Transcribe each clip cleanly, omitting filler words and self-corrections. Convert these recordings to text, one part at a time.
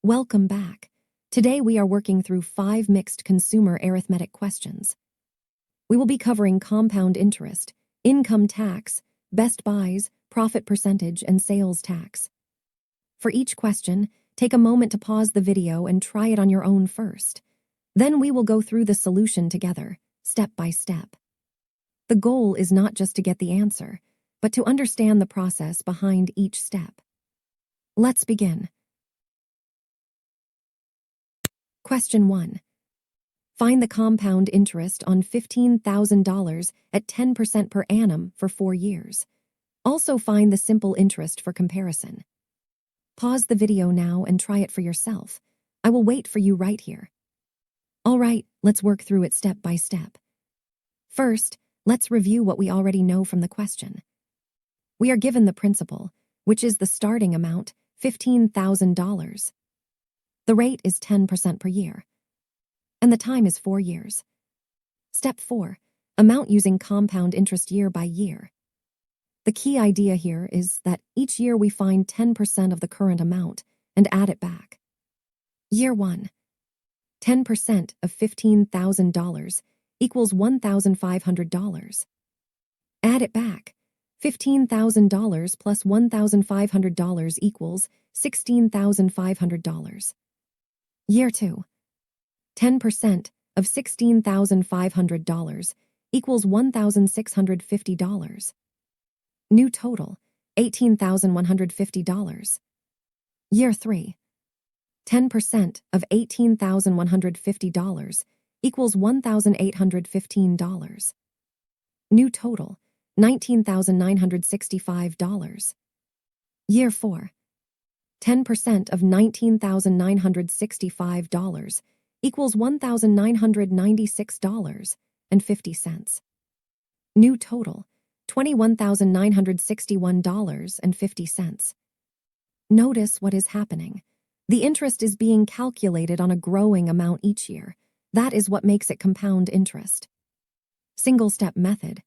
Welcome back. Today we are working through 5 mixed consumer arithmetic questions. We will be covering compound interest, income tax, best buys, profit percentage, and sales tax. For each question, take a moment to pause the video and try it on your own first. Then we will go through the solution together, step by step. The goal is not just to get the answer, but to understand the process behind each step. Let's begin. Question 1. Find the compound interest on $15,000 at 10% per annum for 4 years. Also find the simple interest for comparison. Pause the video now and try it for yourself. I will wait for you right here. All right, let's work through it step by step. First, let's review what we already know from the question. We are given the principal, which is the starting amount, $15,000. The rate is 10% per year. And the time is 4 years. Step 4. Amount using compound interest year by year. The key idea here is that each year we find 10% of the current amount and add it back. Year 1. 10% of $15,000 equals $1,500. Add it back. $15,000 plus $1,500 equals $16,500. Year 2. 10% of $16,500 equals $1,650. New total, $18,150. Year 3. 10% of $18,150 equals $1,815. New total, $19,965. Year 4. 10% of $19,965 equals $1,996.50. New total, $21,961.50. Notice what is happening. The interest is being calculated on a growing amount each year. That is what makes it compound interest. Single-step method.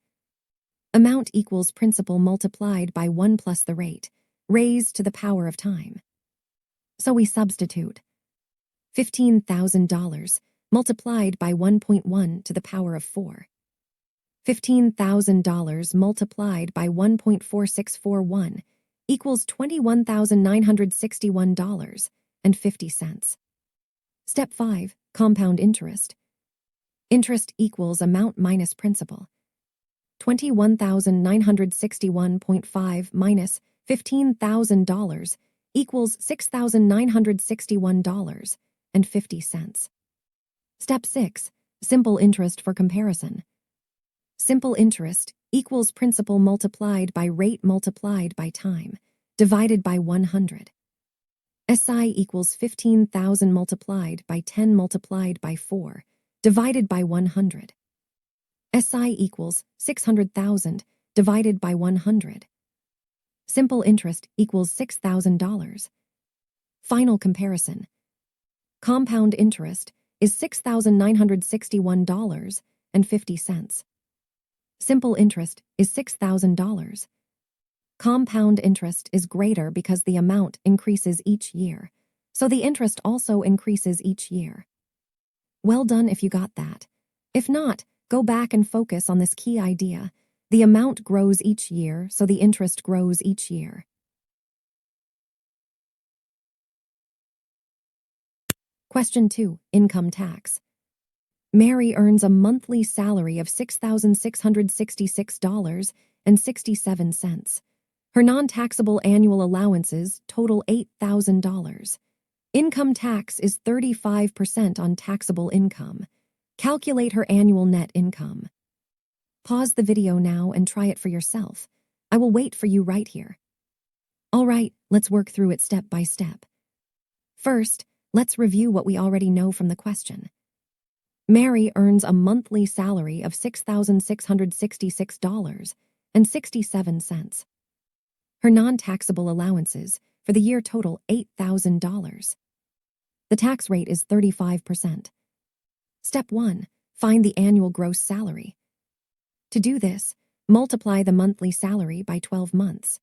Amount equals principal multiplied by 1 plus the rate, raised to the power of time. So we substitute $15,000 multiplied by 1.1 to the power of 4. $15,000 multiplied by 1.4641 equals $21,961.50. Step 5. Compound interest. Interest equals amount minus principal. $21,961.5 minus $15,000 equals $6,961.50. Step 6. Simple interest for comparison. Simple interest equals principal multiplied by rate multiplied by time, divided by 100. SI equals 15,000 multiplied by 10 multiplied by 4, divided by 100. SI equals 600,000 divided by 100. Simple interest equals $6,000. Final comparison. Compound interest is $6,961.50. Simple interest is $6,000. Compound interest is greater because the amount increases each year, so the interest also increases each year. Well done if you got that. If not, go back and focus on this key idea. The amount grows each year, so the interest grows each year. Question 2. Income tax. Mary earns a monthly salary of $6,666.67. Her non-taxable annual allowances total $8,000. Income tax is 35% on taxable income. Calculate her annual net income. Pause the video now and try it for yourself. I will wait for you right here. All right, let's work through it step by step. First, let's review what we already know from the question. Mary earns a monthly salary of $6,666.67. Her non-taxable allowances for the year total $8,000. The tax rate is 35%. Step 1. Find the annual gross salary. To do this, multiply the monthly salary by 12 months.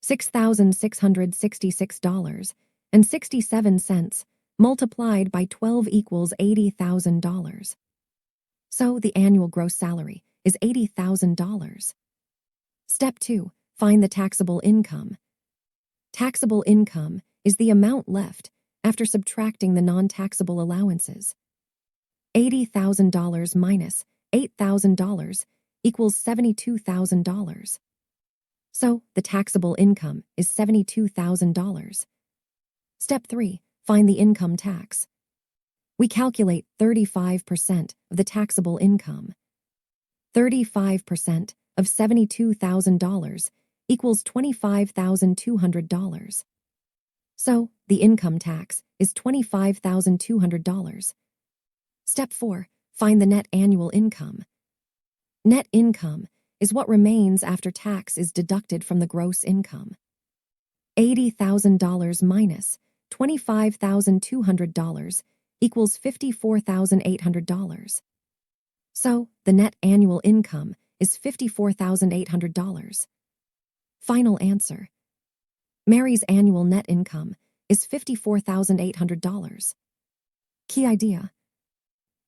$6,666 $2,000.67 multiplied by 12 equals $80,000. So the annual gross salary is $80,000. Step 2. Find the taxable income. Taxable income is the amount left after subtracting the non-taxable allowances. $80,000 minus $8,000 equals $72,000. So the taxable income is $72,000. Step 3. Find the income tax. We calculate 35% of the taxable income. 35% of $72,000 equals $25,200. So the income tax is $25,200. Step 4. Find the net annual income. Net income is what remains after tax is deducted from the gross income. $80,000 minus $25,200 equals $54,800. So the net annual income is $54,800. Final answer. Mary's annual net income is $54,800. Key idea.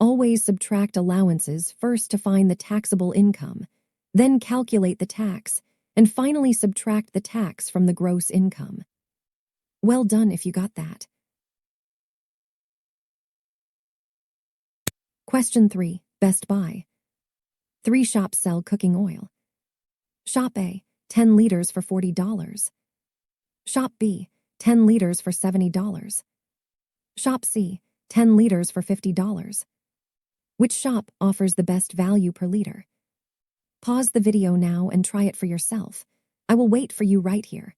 Always subtract allowances first to find the taxable income, then calculate the tax, and finally subtract the tax from the gross income. Well done if you got that. Question 3. Best Buy. 3 shops sell cooking oil. Shop A, 10 liters for $40. Shop B, 10 liters for $70. Shop C, 10 liters for $50. Which shop offers the best value per liter? Pause the video now and try it for yourself. I will wait for you right here.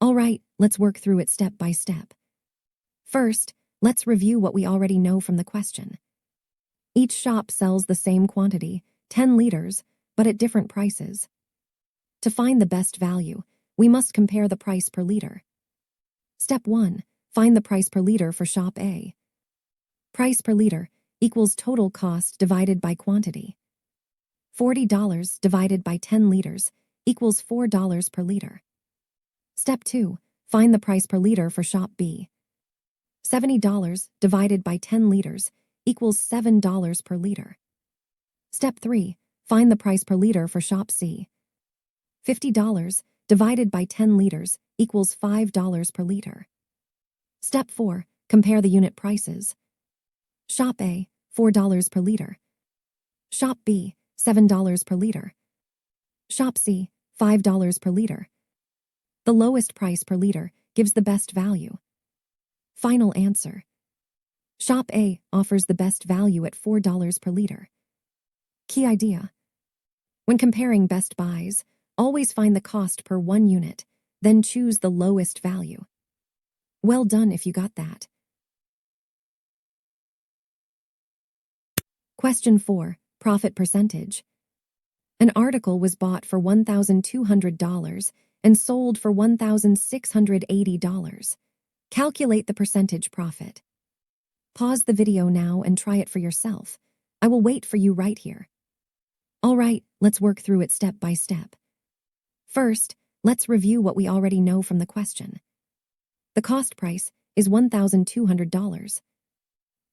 All right, let's work through it step by step. First, let's review what we already know from the question. Each shop sells the same quantity, 10 liters, but at different prices. To find the best value, we must compare the price per liter. Step 1. Find the price per liter for shop A. Price per liter equals total cost divided by quantity. $40 divided by 10 liters equals $4 per liter. Step 2. Find the price per liter for shop B. $70 divided by 10 liters equals $7 per liter. Step 3. Find the price per liter for shop C. $50 divided by 10 liters equals $5 per liter. Step 4. Compare the unit prices. Shop A, $4 per liter. Shop B, $7 per liter. Shop C, $5 per liter. The lowest price per liter gives the best value. Final answer. Shop A offers the best value at $4 per liter. Key idea. When comparing best buys, always find the cost per 1 unit, then choose the lowest value. Well done if you got that. Question 4. Profit percentage. An article was bought for $1,200 and sold for $1,680. Calculate the percentage profit. Pause the video now and try it for yourself. I will wait for you right here. All right, let's work through it step by step. First, let's review what we already know from the question. The cost price is $1,200.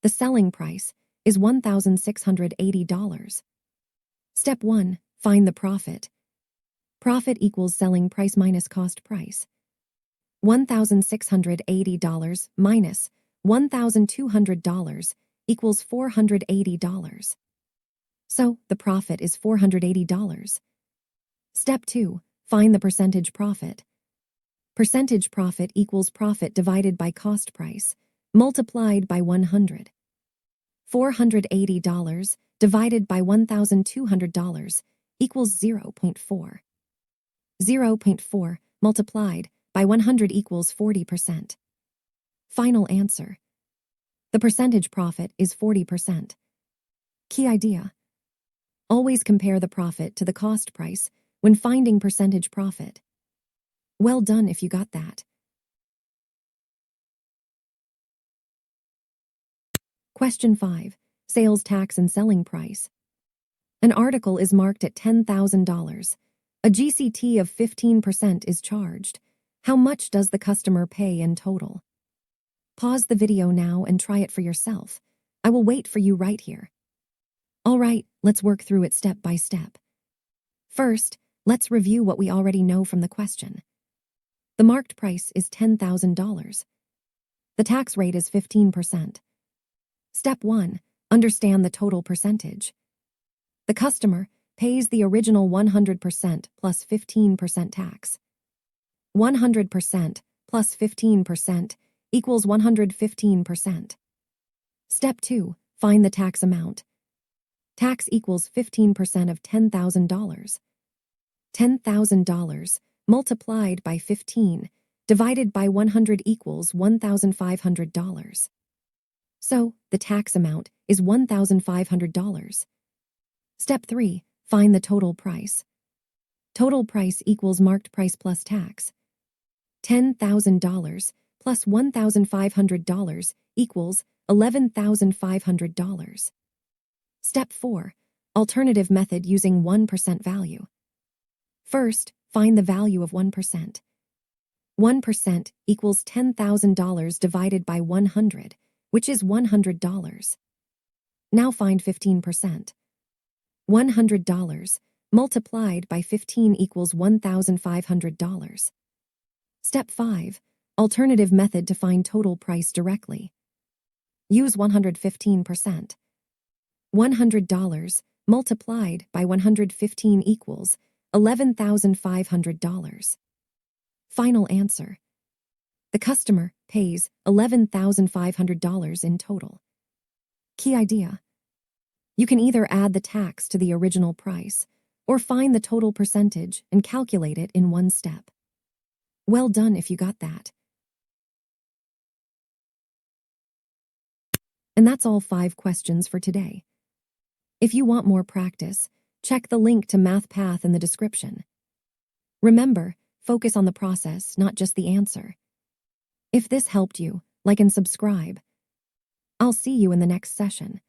The selling price is $1,680. Step 1. Find the profit. Profit equals selling price minus cost price. $1,680 minus $1,200 equals $480. So the profit is $480. Step 2. Find the percentage profit. Percentage profit equals profit divided by cost price, multiplied by 100. $480 divided by $1,200 equals 0.4. 0.4 multiplied by 100 equals 40%. Final answer. The percentage profit is 40%. Key idea. Always compare the profit to the cost price when finding percentage profit. Well done if you got that. Question 5. Sales tax and selling price. An article is marked at $10,000. A GCT of 15% is charged. How much does the customer pay in total? Pause the video now and try it for yourself. I will wait for you right here. All right, let's work through it step by step. First, let's review what we already know from the question. The marked price is $10,000. The tax rate is 15%. Step 1. Understand the total percentage. The customer pays the original 100% plus 15% tax. 100% plus 15% equals 115%. Step 2. Find the tax amount. Tax equals 15% of $10,000. $10,000 multiplied by 15 divided by 100 equals $1,500. So, the tax amount is $1,500. Step 3. Find the total price. Total price equals marked price plus tax. $10,000 plus $1,500 equals $11,500. Step 4. Alternative method using 1% value. First, find the value of 1%. 1% equals $10,000 divided by 100, which is $100. Now find 15%. $100 multiplied by 15 equals $1,500. Step 5. Alternative method to find total price directly. Use 115%. $100 multiplied by 115 equals $11,500. Final answer. The customer pays $11,500 in total. Key idea. You can either add the tax to the original price or find the total percentage and calculate it in one step. Well done if you got that. And that's all 5 questions for today. If you want more practice, check the link to MathPath in the description. Remember, focus on the process, not just the answer. If this helped you, like and subscribe. I'll see you in the next session.